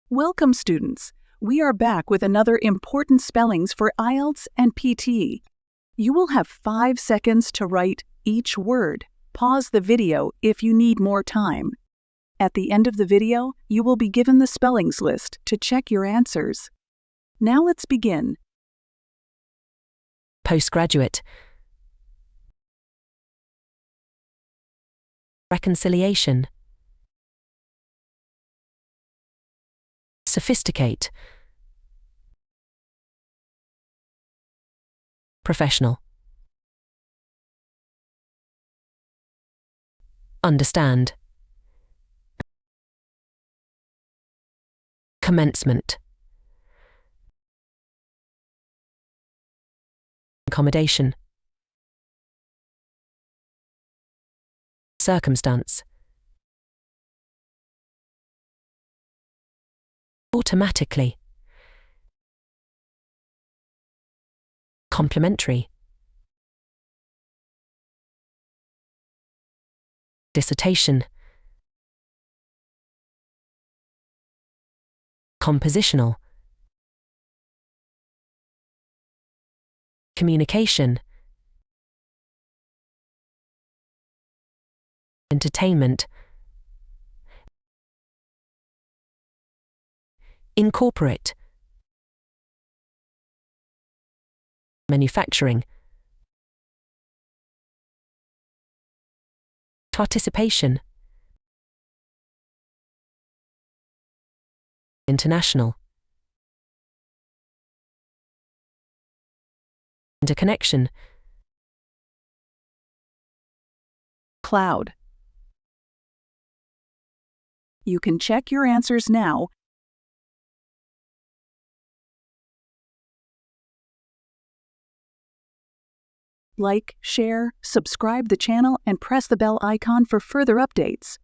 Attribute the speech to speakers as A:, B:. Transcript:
A: Welcome, students. We are back with another important spellings for IELTS and PT. You will have 5 seconds to write each word. Pause the video if you need more time. At the end of the video, you will be given the spellings list to check your answers. Now let's begin.
B: Postgraduate. Reconciliation. Sophisticate. Professional. Understand. Commencement. Accommodation. Circumstance. Automatically. Complementary. Dissertation. Compositional. Communication. Entertainment. Incorporate. Manufacturing. Participation. International. Interconnection.
A: Cloud. You can check your answers now. Like, share, subscribe the channel, and press the bell icon for further updates.